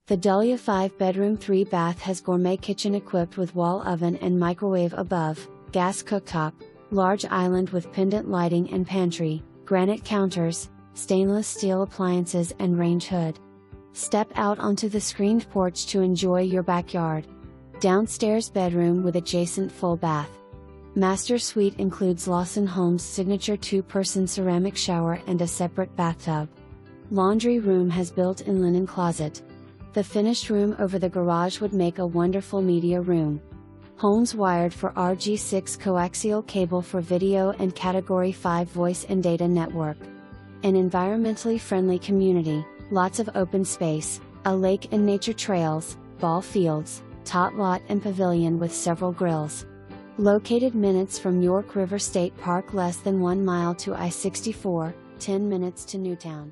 The Dahlia 5-bedroom 3-bath has gourmet kitchen equipped with wall oven and microwave above, gas cooktop, large island with pendant lighting and pantry, granite counters, stainless steel appliances and range hood. Step out onto the screened porch to enjoy your backyard. Downstairs bedroom with adjacent full bath. Master suite includes Lawson Home's signature 2-person ceramic shower and a separate bathtub. Laundry room has built-in linen closet. The finished room over the garage would make a wonderful media room. Homes wired for RG6 coaxial cable for video and Category 5 voice and data network. An environmentally friendly community, lots of open space, a lake and nature trails, ball fields, tot lot and pavilion with several grills. Located minutes from York River State Park, less than 1 mile to I-64, 10 minutes to Newtown.